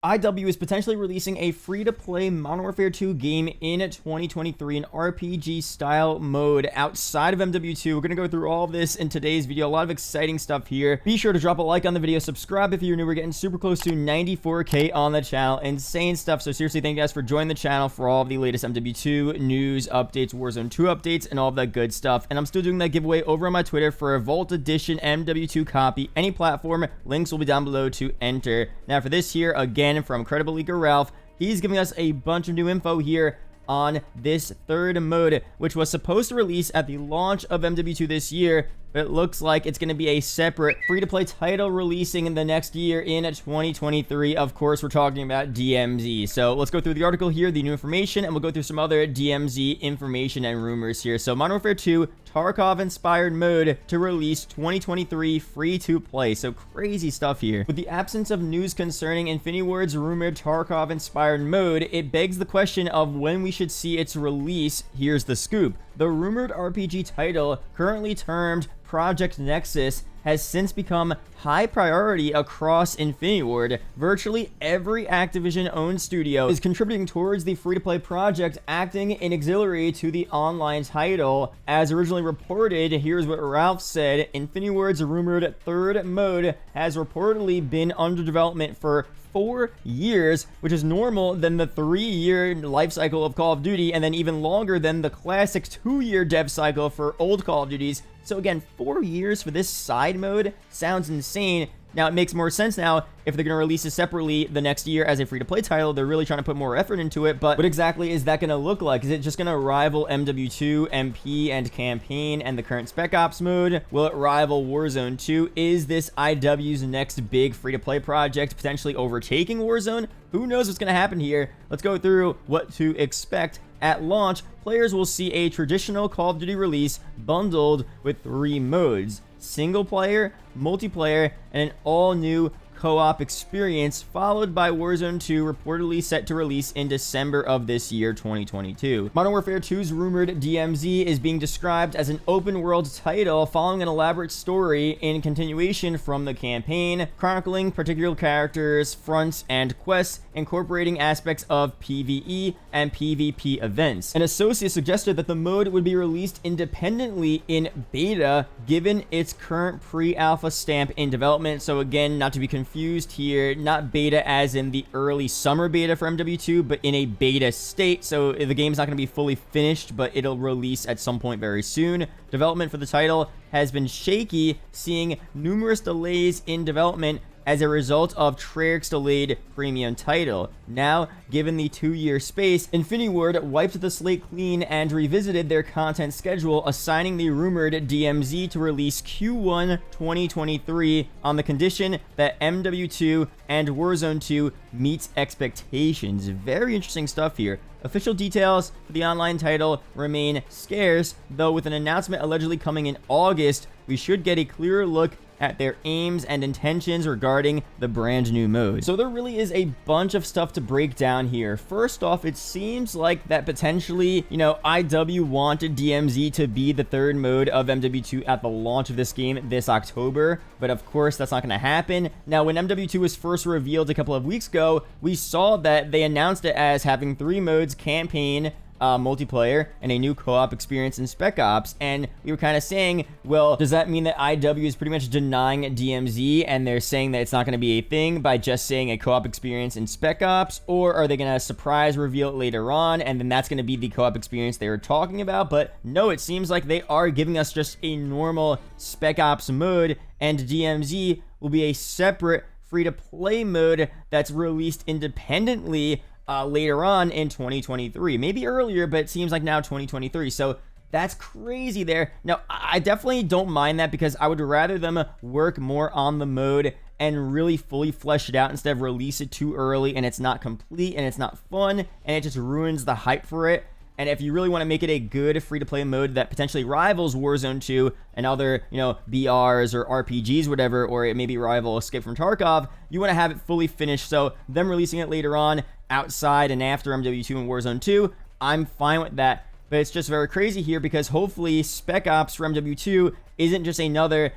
IW is potentially releasing a free-to-play Modern Warfare 2 game in 2023, an RPG-style mode outside of MW2. We're going to go through all of this in today's video. A lot of exciting stuff here. Be sure to drop a like on the video, subscribe if you're new. We're getting super close to 94K on the channel. Insane stuff. So seriously, thank you guys for joining the channel for all of the latest MW2 news, updates, Warzone 2 updates, and all of that good stuff. And I'm still doing that giveaway over on my Twitter for a Vault Edition MW2 copy. Any platform, links will be down below to enter. Now for this here, again, from Credible Leaker Ralph, he's giving us a bunch of new info here on this third mode, which was supposed to release at the launch of MW2 this year, but it looks like it's going to be a separate free-to-play title releasing in the next year in 2023. Of course, we're talking about DMZ. So let's go through the article here, the new information, and we'll go through some other DMZ information and rumors here. So Modern Warfare 2 Tarkov-inspired mode to release 2023 free-to-play. So crazy stuff here. With the absence of news concerning Infinity Ward's rumored Tarkov-inspired mode, it begs the question of when we should see its release. Here's the scoop. The rumored RPG title, currently termed Project Nexus, has since become high priority across Infinity Ward. Virtually every Activision-owned studio is contributing towards the free-to-play project, acting in auxiliary to the online title. As originally reported, here's what Ralph said: Infinity Ward's rumored third mode has reportedly been under development for 4 years, which is normal than the 3-year life cycle of Call of Duty, and then even longer than the classic 2-year dev cycle for old Call of Duties. So again, 4 years for this side mode sounds insane. Now, it makes more sense now if they're going to release it separately the next year as a free-to-play title. They're really trying to put more effort into it, but what exactly is that going to look like? Is it just going to rival MW2, MP, and Campaign and the current Spec Ops mode? Will it rival Warzone 2? Is this IW's next big free-to-play project, potentially overtaking Warzone? Who knows what's going to happen here? Let's go through what to expect. At launch, players will see a traditional Call of Duty release bundled with 3 modes: single player, multiplayer, and an all-new co-op experience, followed by Warzone 2, reportedly set to release in December of this year, 2022. Modern Warfare 2's rumored DMZ is being described as an open-world title following an elaborate story in continuation from the campaign, chronicling particular characters, fronts, and quests, incorporating aspects of PvE and PvP events. An associate suggested that the mode would be released independently in beta, given its current pre-alpha stamp in development. So again, not to be confused here, not beta as in the early summer beta for MW2, but in a beta state. So the game's not going to be fully finished, but it'll release at some point very soon. Development for the title has been shaky, seeing numerous delays in development as a result of Treyarch's delayed premium title. Now, given the 2-year space, Infinity Ward wiped the slate clean and revisited their content schedule, assigning the rumored DMZ to release Q1 2023 on the condition that MW2 and Warzone 2 meets expectations. Very interesting stuff here. Official details for the online title remain scarce, though with an announcement allegedly coming in August, we should get a clearer look at their aims and intentions regarding the brand new mode. So there really is a bunch of stuff to break down here. First off, it seems like that potentially, IW wanted DMZ to be the third mode of MW2 at the launch of this game this October, but of course that's not going to happen. Now, when MW2 was first revealed a couple of weeks ago, we saw that they announced it as having 3 modes: campaign, multiplayer, and a new co-op experience in Spec Ops. And we were kind of saying, well, does that mean that IW is pretty much denying DMZ and they're saying that it's not going to be a thing by just saying a co-op experience in Spec Ops? Or are they going to surprise reveal it later on and then that's going to be the co-op experience they were talking about? But no, it seems like they are giving us just a normal Spec Ops mode, and DMZ will be a separate free-to-play mode that's released independently later on in 2023. Maybe earlier, but it seems like now 2023. So that's crazy there. Now, I definitely don't mind that because I would rather them work more on the mode and really fully flesh it out instead of release it too early and it's not complete and it's not fun and it just ruins the hype for it. And if you really want to make it a good free-to-play mode that potentially rivals Warzone 2 and other, BRs or RPGs, whatever, or it maybe rival Escape from Tarkov, you want to have it fully finished. So them releasing it later on, outside and after MW2 and Warzone 2, I'm fine with that. But it's just very crazy here because hopefully Spec Ops for MW2 isn't just another,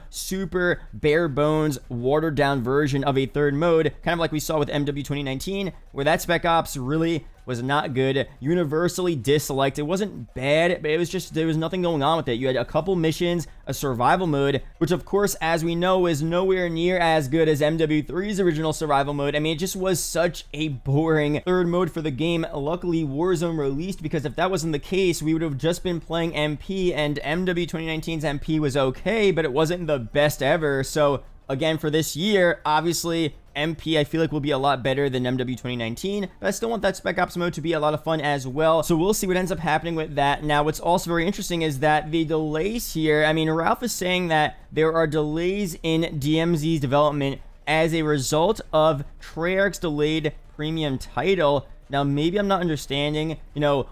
super bare bones, watered down version of a third mode, kind of like we saw with MW 2019, where that Spec Ops really was not good, universally disliked. It wasn't bad, but it was just, there was nothing going on with it. You had a couple missions, a survival mode, which of course, as we know, is nowhere near as good as MW3's original survival mode. I mean, it just was such a boring third mode for the game. Luckily, Warzone released, because if that wasn't the case, we would have just been playing MP, and MW 2019's MP was okay, but it wasn't the best ever. So again, for this year, obviously, MP I feel like will be a lot better than MW 2019, but I still want that Spec Ops mode to be a lot of fun as well. So we'll see what ends up happening with that. Now, what's also very interesting is that the delays here, I mean, Ralph is saying that there are delays in DMZ's development as a result of Treyarch's delayed premium title. Now, maybe I'm not understanding,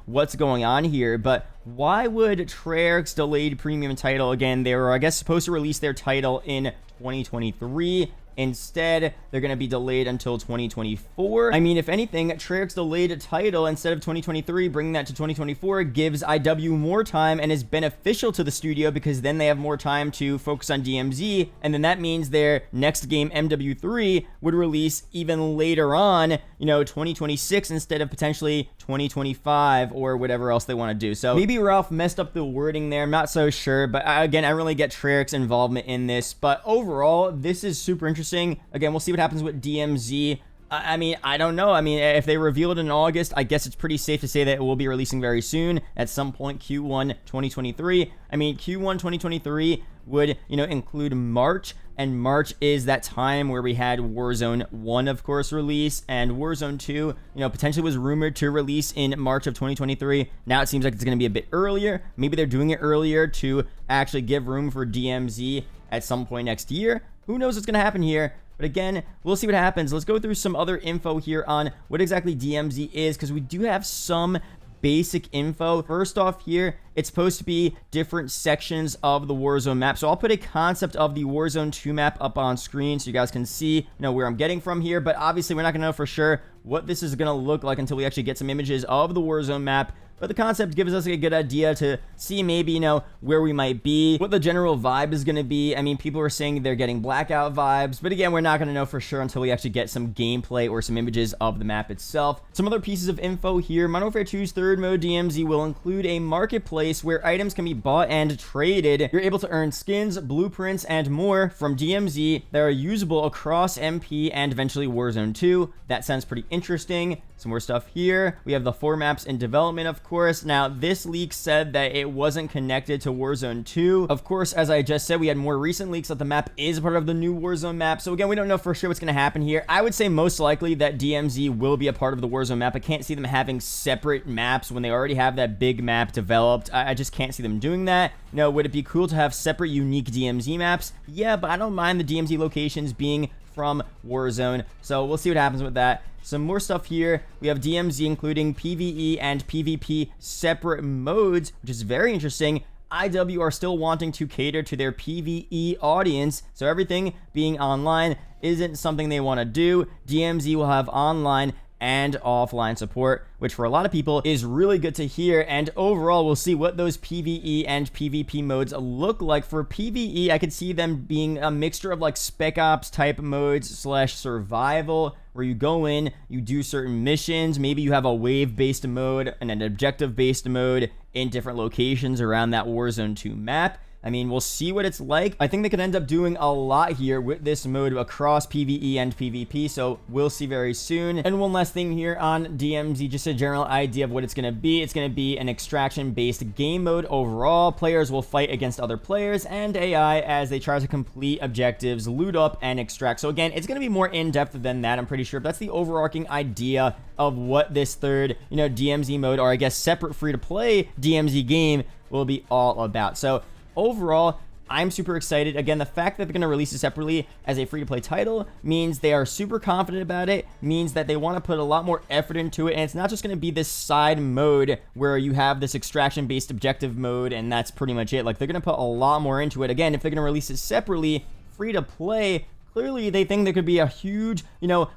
what's going on here, but why would Treyarch's delayed premium title, again, they were, I guess, supposed to release their title in 2023. Instead, they're going to be delayed until 2024. I mean, if anything, Treyarch's delayed title instead of 2023, bringing that to 2024, gives IW more time and is beneficial to the studio, because then they have more time to focus on DMZ, and then that means their next game, MW3, would release even later on, 2026 instead of potentially 2025 or whatever else they want to do. So maybe Ralph messed up the wording there. I'm not so sure, but again, I really get Treyarch's involvement in this. But overall, this is super interesting. Again, we'll see what happens with DMZ. I mean, I don't know. I mean, if they revealed it in August, I guess it's pretty safe to say that it will be releasing very soon, at some point Q1 2023. I mean, Q1 2023 would, include March, and March is that time where we had Warzone 1, of course, release, and Warzone 2, potentially was rumored to release in March of 2023. Now it seems like it's going to be a bit earlier. Maybe they're doing it earlier to actually give room for DMZ at some point next year. Who knows what's going to happen here? But again, we'll see what happens. Let's go through some other info here on what exactly DMZ is, because we do have some basic info. First off here, it's supposed to be different sections of the Warzone map. So I'll put a concept of the Warzone 2 map up on screen so you guys can see, where I'm getting from here. But obviously, we're not going to know for sure what this is going to look like until we actually get some images of the Warzone map. But the concept gives us a good idea to see maybe, where we might be, what the general vibe is going to be. I mean, people are saying they're getting blackout vibes, but again, we're not going to know for sure until we actually get some gameplay or some images of the map itself. Some other pieces of info here. Modern Warfare 2's third mode, DMZ, will include a marketplace where items can be bought and traded. You're able to earn skins, blueprints, and more from DMZ that are usable across MP and eventually Warzone 2. That sounds pretty interesting. Some more stuff here. We have the 4 maps in development, of course. Now, this leak said that it wasn't connected to Warzone 2. Of course, as I just said, we had more recent leaks that the map is part of the new Warzone map. So again, we don't know for sure what's going to happen here. I would say most likely that DMZ will be a part of the Warzone map. I can't see them having separate maps when they already have that big map developed. I just can't see them doing that. Would it be cool to have separate, unique DMZ maps? Yeah, but I don't mind the DMZ locations being from Warzone. So we'll see what happens with that. Some more stuff here. We have DMZ including PvE and PvP separate modes, which is very interesting. IW are still wanting to cater to their PvE audience, so everything being online isn't something they want to do. DMZ will have online and offline support, which for a lot of people is really good to hear. And overall, we'll see what those PvE and PvP modes look like. For PvE, I could see them being a mixture of like Spec Ops type modes / survival, where you go in, you do certain missions. Maybe you have a wave-based mode and an objective-based mode in different locations around that Warzone 2 map. I mean, we'll see what it's like. I think they could end up doing a lot here with this mode across PvE and PvP, so we'll see very soon. And one last thing here on DMZ, just a general idea of what it's going to be. It's going to be an extraction-based game mode overall. Players will fight against other players and AI as they try to complete objectives, loot up, and extract. So again, it's going to be more in-depth than that, I'm pretty sure. But that's the overarching idea of what this third, DMZ mode, or I guess separate free-to-play DMZ game will be all about. So overall, I'm super excited. Again, the fact that they're going to release it separately as a free-to-play title means they are super confident about it, means that they want to put a lot more effort into it, and it's not just going to be this side mode where you have this extraction-based objective mode, and that's pretty much it. Like, they're going to put a lot more into it. Again, if they're going to release it separately, free-to-play, clearly they think there could be a huge,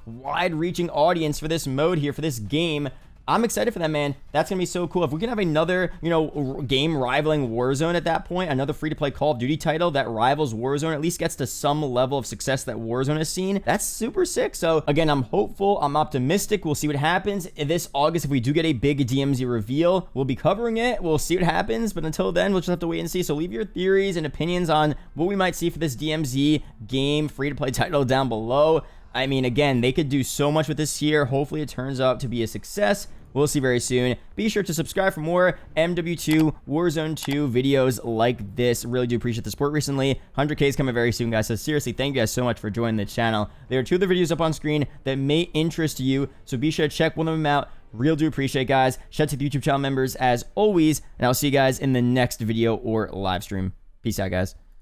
wide-reaching audience for this mode here, for this game. I'm excited for that, man. That's going to be so cool. If we can have another, you know, game rivaling Warzone at that point, another free-to-play Call of Duty title that rivals Warzone, at least gets to some level of success that Warzone has seen, that's super sick. So again, I'm hopeful, I'm optimistic. We'll see what happens this August. If we do get a big DMZ reveal, we'll be covering it. We'll see what happens, but until then, we'll just have to wait and see. So leave your theories and opinions on what we might see for this DMZ game free-to-play title down below. I mean, again, they could do so much with this here. Hopefully it turns out to be a success. We'll see very soon. Be sure to subscribe for more MW2 Warzone 2 videos like this. Really do appreciate the support recently. 100K is coming very soon, guys. So seriously, thank you guys so much for joining the channel. There are 2 other videos up on screen that may interest you, so be sure to check one of them out. Real do appreciate, guys. Shout out to the YouTube channel members as always, and I'll see you guys in the next video or live stream. Peace out, guys.